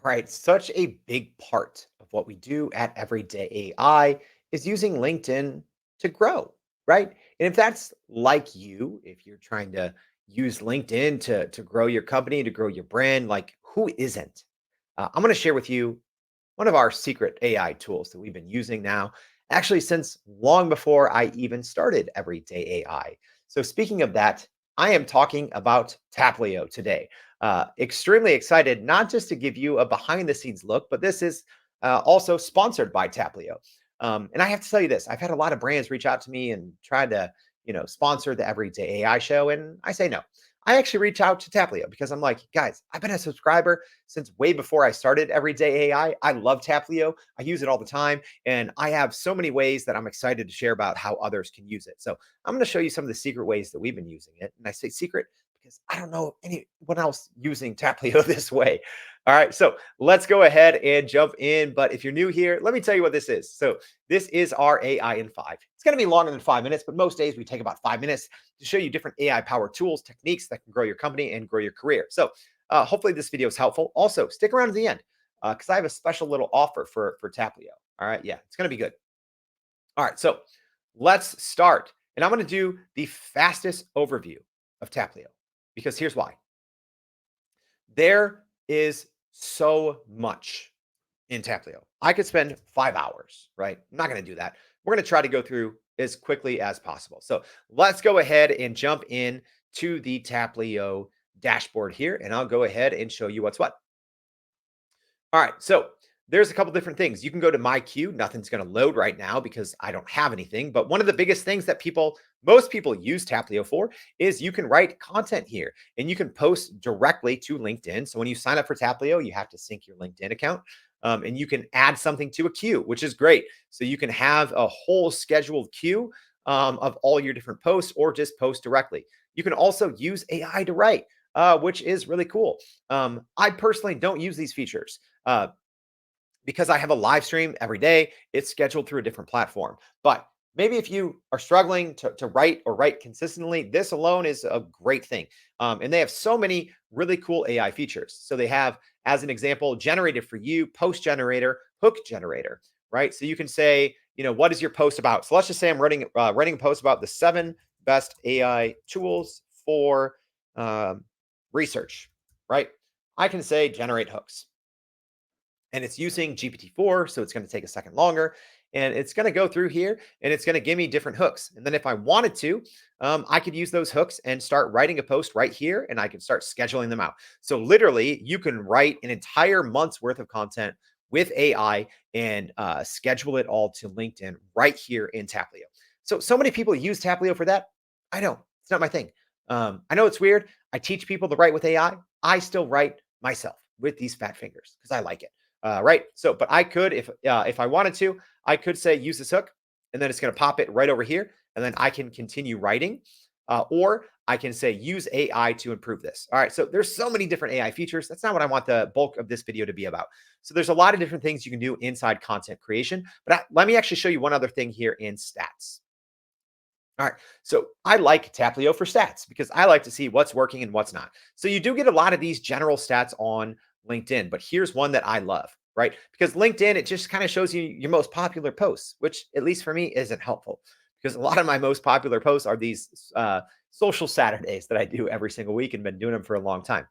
Right. Such a big part of what we do at Everyday AI is using LinkedIn to grow, right? And if that's like you, if you're trying to use LinkedIn to grow your company, to grow your brand, like who isn't? I'm going to share with you one of our secret AI tools that we've been using now, actually, since long before I even started Everyday AI. So, speaking of that, I am talking about Taplio today. Extremely excited, not just to give you a behind the scenes look, but this is also sponsored by Taplio. And I have to tell you this, I've had a lot of brands reach out to me and try to, sponsor the Everyday AI show. And I say no. I actually reach out to Taplio because I'm like, guys, I've been a subscriber since way before I started Everyday AI. I love Taplio. I use it all the time. And I have so many ways that I'm excited to share about how others can use it. So I'm going to show you some of the secret ways that we've been using it. And I say secret because I don't know anyone else using Taplio this way. All right. So let's go ahead and jump in. But if you're new here, let me tell you what this is. So this is our AI in 5. It's going to be longer than 5 minutes, but most days we take about 5 minutes to show you different AI powered tools, techniques that can grow your company and grow your career. So hopefully this video is helpful. Also, stick around to the end because I have a special little offer for Taplio. All right, yeah, it's going to be good. All right, so let's start. And I'm going to do the fastest overview of Taplio because here's why. There is so much in Taplio. I could spend 5 hours, right? I'm not going to do that. We're going to try to go through as quickly as possible. So let's go ahead and jump in to the Taplio dashboard here, and I'll go ahead and show you what's what. All right, so there's a couple different things. You can go to my queue. Nothing's going to load right now because I don't have anything. But one of the biggest things that most people use Taplio for is you can write content here and you can post directly to LinkedIn. So when you sign up for Taplio, you have to sync your LinkedIn account. And you can add something to a queue, which is great. So you can have a whole scheduled queue of all your different posts or just post directly. You can also use AI to write, which is really cool. I personally don't use these features. Because I have a live stream every day, it's scheduled through a different platform. But maybe if you are struggling to write or write consistently, this alone is a great thing. And they have so many really cool AI features. So they have, as an example, generated for you, post generator, hook generator, right? So you can say, what is your post about? So let's just say I'm writing a post about the 7 best AI tools for research, right? I can say generate hooks and it's using GPT-4, so it's going to take a second longer. And it's going to go through here and it's going to give me different hooks. And then if I wanted to, I could use those hooks and start writing a post right here and I can start scheduling them out. So literally, you can write an entire month's worth of content with AI and schedule it all to LinkedIn right here in Taplio. So many people use Taplio for that. I know it's not my thing. I know it's weird. I teach people to write with AI. I still write myself with these fat fingers because I like it. Right. So, but I could, if I wanted to, I could say use this hook, and then it's going to pop it right over here, and then I can continue writing, or I can say use AI to improve this. All right. So there's so many different AI features. That's not what I want the bulk of this video to be about. So there's a lot of different things you can do inside content creation. But let me actually show you one other thing here in stats. All right. So I like Taplio for stats because I like to see what's working and what's not. So you do get a lot of these general stats on LinkedIn, but here's one that I love, right? Because LinkedIn, it just kind of shows you your most popular posts, which at least for me isn't helpful because a lot of my most popular posts are these social Saturdays that I do every single week and been doing them for a long time.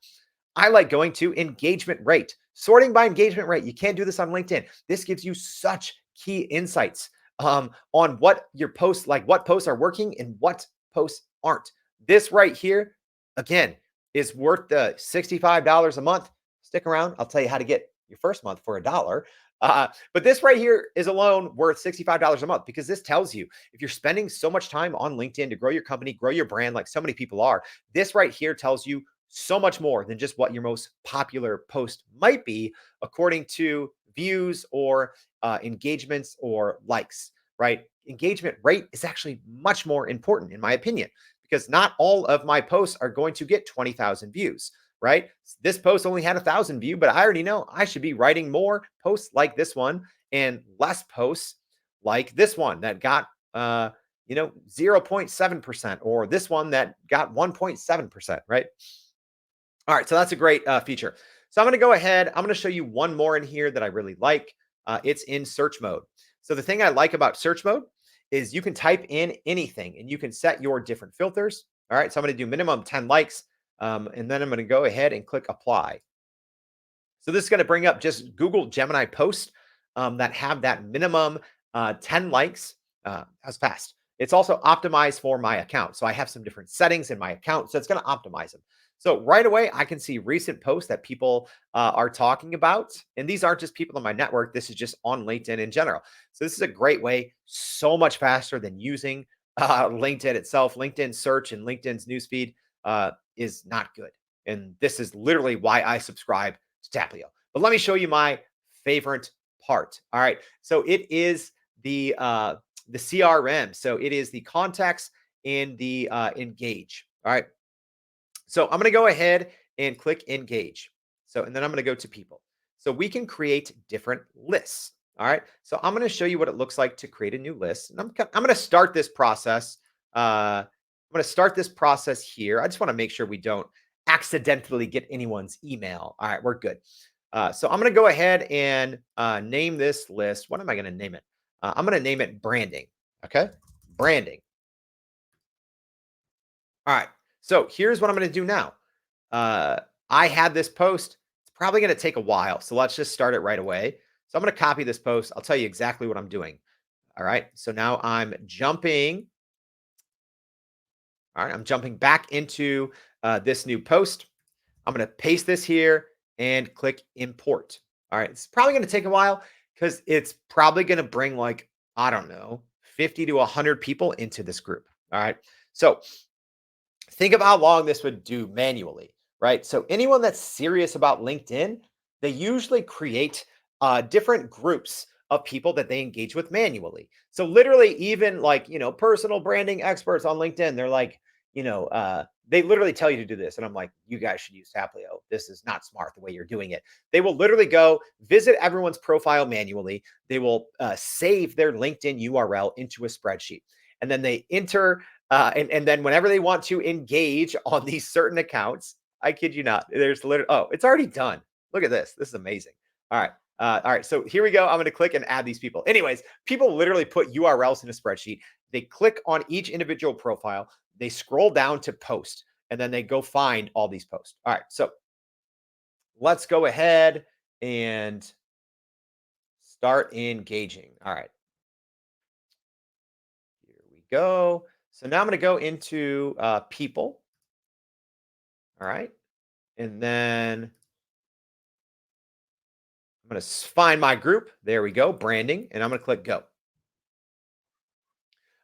I like going to engagement rate, sorting by engagement rate. You can't do this on LinkedIn. This gives you such key insights on what your posts, like what posts are working and what posts aren't. This right here, again, is worth the $65 a month. Stick around. I'll tell you how to get your first month for $1. But this right here is alone worth $65 a month because this tells you if you're spending so much time on LinkedIn to grow your company, grow your brand, like so many people are, this right here tells you so much more than just what your most popular post might be, according to views or engagements or likes, right? Engagement rate is actually much more important, in my opinion, because not all of my posts are going to get 20,000 views, right? This post only had 1,000 views, but I already know I should be writing more posts like this one and less posts like this one that got, 0.7%, or this one that got 1.7%, right? All right, so that's a great feature. So I'm going to go ahead. I'm going to show you one more in here that I really like. It's in search mode. So the thing I like about search mode is you can type in anything and you can set your different filters. All right. So I'm going to do minimum 10 likes. And then I'm going to go ahead and click apply. So this is going to bring up just Google Gemini posts that have that minimum 10 likes as fast. It's also optimized for my account. So I have some different settings in my account. So it's going to optimize them. So right away, I can see recent posts that people are talking about. And these aren't just people in my network. This is just on LinkedIn in general. So this is a great way, so much faster than using LinkedIn itself. LinkedIn search and LinkedIn's newsfeed is not good. And this is literally why I subscribe to Taplio. But let me show you my favorite part. All right. So it is the CRM. So it is the contacts and the engage. All right. So I'm going to go ahead and click engage. So, and then I'm going to go to people. So we can create different lists. All right. So I'm going to show you what it looks like to create a new list. And I'm going to start this process. I'm going to start this process here. I just want to make sure we don't accidentally get anyone's email. All right. We're good. So I'm going to go ahead and name this list. What am I going to name it? I'm going to name it branding. Okay. Branding. All right. So here's what I'm going to do now. Uh, I had this post. It's probably going to take a while. So let's just start it right away. So I'm going to copy this post. I'll tell you exactly what I'm doing. All right. So now I'm jumping. All right. I'm jumping back into this new post. I'm going to paste this here and click import. All right. It's probably going to take a while because it's probably going to bring like, I don't know, 50 to 100 people into this group. All right. So think of how long this would do manually, right? So anyone that's serious about LinkedIn, they usually create different groups of people that they engage with manually. So literally, even like personal branding experts on LinkedIn, they're like, they literally tell you to do this, and I'm like, you guys should use Taplio. This is not smart the way you're doing it. They will literally go visit everyone's profile manually. They will save their LinkedIn URL into a spreadsheet, and then they enter and then whenever they want to engage on these certain accounts, I kid you not, there's literally, oh, it's already done. Look at this. This is amazing. All right. All right. So here we go. I'm going to click and add these people. Anyways, people literally put URLs in a spreadsheet. They click on each individual profile. They scroll down to post, and then they go find all these posts. All right. So let's go ahead and start engaging. All right. Here we go. So now I'm going to go into people. All right. And then I'm going to find my group. There we go. Branding. And I'm going to click go.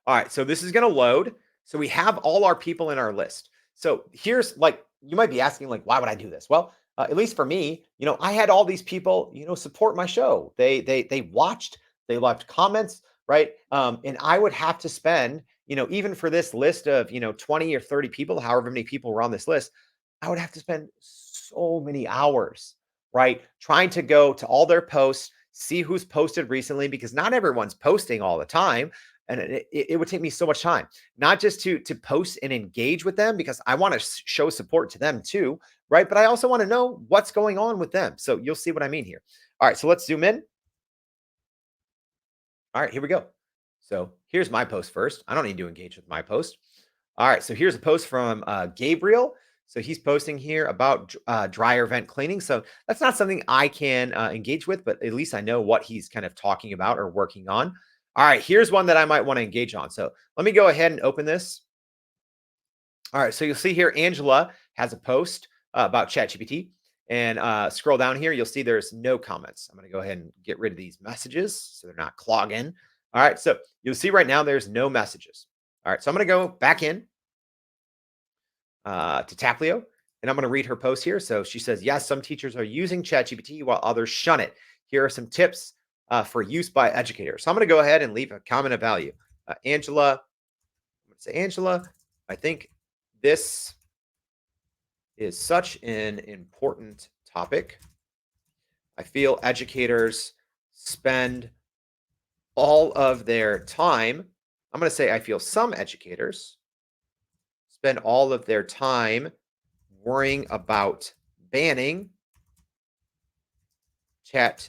All right. So this is going to load. So we have all our people in our list. So here's like, you might be asking, like, why would I do this? Well, at least for me, I had all these people, support my show. They watched, they left comments, right? And I would have to spend, even for this list of, 20 or 30 people, however many people were on this list, I would have to spend so many hours, right? Trying to go to all their posts, see who's posted recently, because not everyone's posting all the time. And it would take me so much time, not just to post and engage with them, because I want to show support to them too, right? But I also want to know what's going on with them. So you'll see what I mean here. All right, so let's zoom in. All right, here we go. So here's my post first. I don't need to engage with my post. All right, so here's a post from Gabriel. So he's posting here about dryer vent cleaning. So that's not something I can engage with, but at least I know what he's kind of talking about or working on. All right, here's one that I might want to engage on. So let me go ahead and open this. All right, so you'll see here Angela has a post about ChatGPT. And scroll down here, you'll see there's no comments. I'm going to go ahead and get rid of these messages so they're not clogging. All right, so you'll see right now there's no messages. All right, so I'm going to go back in to Taplio, and I'm going to read her post here. So she says, yes, some teachers are using ChatGPT while others shun it. Here are some tips for use by educators. So I'm going to go ahead and leave a comment of value. Angela, I'm going to say, Angela, I think this is such an important topic. I feel educators spend all of their time. I'm going to say I feel some educators spend all of their time worrying about banning chat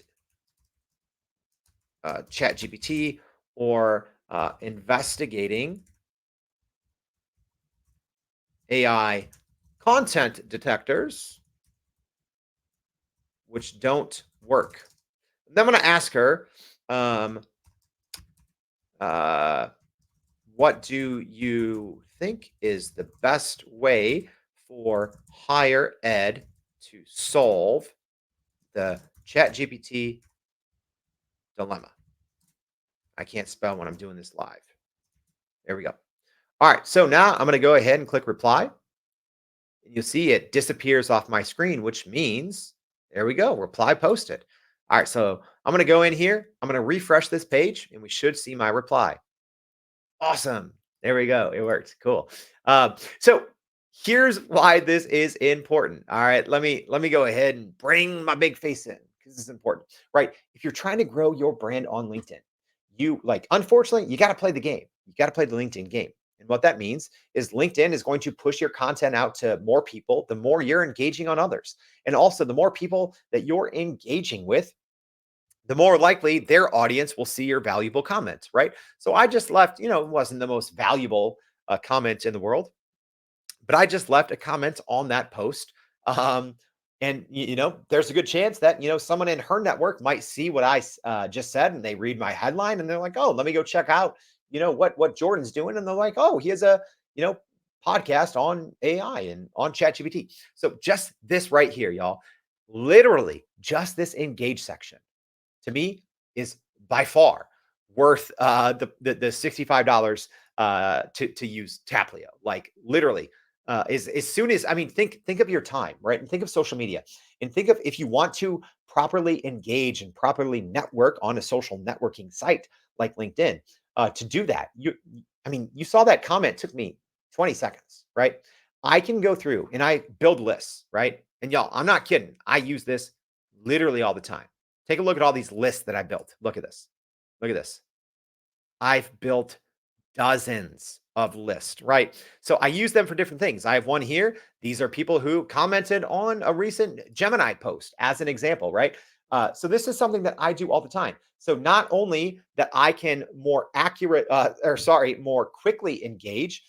chat GPT or investigating AI content detectors which don't work. Then I'm going to ask her, um, uh, what do you think is the best way for higher ed to solve the ChatGPT dilemma? I can't spell when I'm doing this live. There we go. All right. So now I'm going to go ahead and click reply. You'll see it disappears off my screen, which means there we go. Reply posted. All right. So I'm going to go in here. I'm going to refresh this page and we should see my reply. Awesome. There we go. It worked. Cool. So here's why this is important. All right. Let me go ahead and bring my big face in because this is important. Right. If you're trying to grow your brand on LinkedIn, you like unfortunately, you got to play the game. You got to play the LinkedIn game. And what that means is LinkedIn is going to push your content out to more people, the more you're engaging on others. And also the more people that you're engaging with, the more likely their audience will see your valuable comments, right? So I just left, it wasn't the most valuable comment in the world, but I just left a comment on that post. Um, and there's a good chance that someone in her network might see what I just said, and they read my headline, and they're like, "Oh, let me go check out, what Jordan's doing," and they're like, "Oh, he has a you know podcast on AI and on ChatGPT." So just this right here, y'all, literally just this engage section to me is by far worth the $65 to use Taplio. Like literally, is as soon as I mean, think of your time, right? And think of social media, and think of if you want to properly engage and properly network on a social networking site like LinkedIn. To do that, I mean, you saw that comment took me 20 seconds, right? I can go through and I build lists, right? And y'all, I'm not kidding. I use this literally all the time. Take a look at all these lists that I built. Look at this. Look at this. I've built dozens of lists, right? So I use them for different things. I have one here. These are people who commented on a recent Gemini post, as an example, right? So this is something that I do all the time. So not only that I can more quickly engage,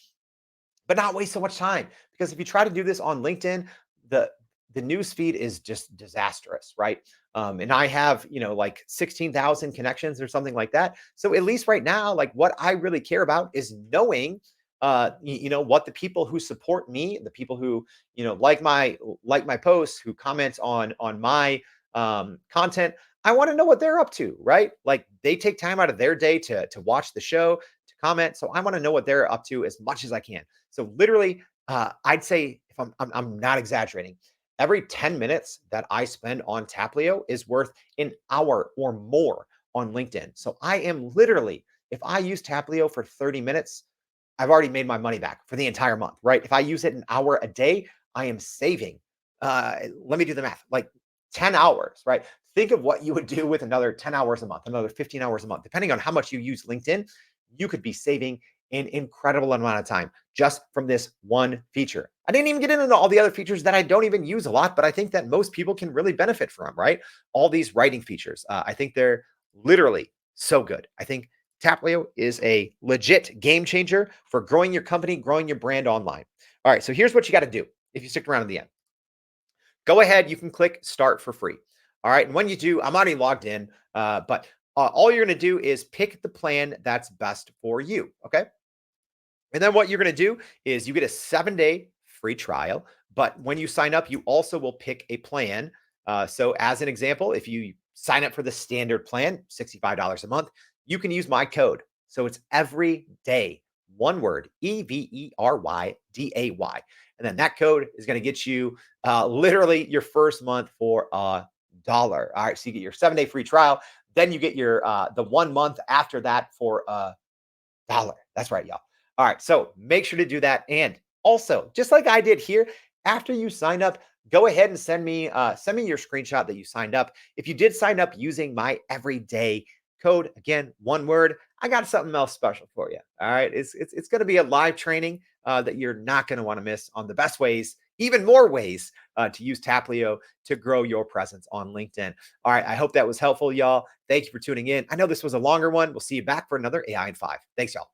but not waste so much time. Because if you try to do this on LinkedIn, the the news feed is just disastrous, right? And I have, like 16,000 connections or something like that. So at least right now, like what I really care about is knowing, what the people who support me, the people who, like my posts, who comment on my content. I want to know what they're up to, right? Like they take time out of their day to watch the show, to comment. So I want to know what they're up to as much as I can. So literally, I'd say if I'm not exaggerating, every 10 minutes that I spend on Taplio is worth an hour or more on LinkedIn. So I am literally, if I use Taplio for 30 minutes, I've already made my money back for the entire month, right? If I use it an hour a day, I am saving. Let me do the math, like 10 hours, right? Think of what you would do with another 10 hours a month, another 15 hours a month, depending on how much you use LinkedIn. You could be saving an incredible amount of time just from this one feature. I didn't even get into all the other features that I don't even use a lot, but I think that most people can really benefit from, right? All these writing features. I think they're literally so good. I think Taplio is a legit game changer for growing your company, growing your brand online. All right, so here's what you got to do if you stick around to the end. Go ahead, you can click start for free. All right, and when you do, I'm already logged in, but all you're going to do is pick the plan that's best for you. Okay. And then what you're going to do is you get a 7-day free trial. But when you sign up, you also will pick a plan. So, as an example, if you sign up for the standard plan, $65 a month, you can use my code. So, it's every day, one word, EVERYDAY. And then that code is going to get you literally your first month for $1. All right. So, you get your 7-day free trial. Then you get your the 1 month after that for dollar. That's right, y'all. All right. So make sure to do that. And also, just like I did here, after you sign up, go ahead and send me your screenshot that you signed up. If you did sign up using my everyday code, again, one word, I got something else special for you. All right. It's going to be a live training that you're not going to want to miss on the best ways even more ways to use Taplio to grow your presence on LinkedIn. All right. I hope that was helpful, y'all. Thank you for tuning in. I know this was a longer one. We'll see you back for another AI in 5. Thanks, y'all.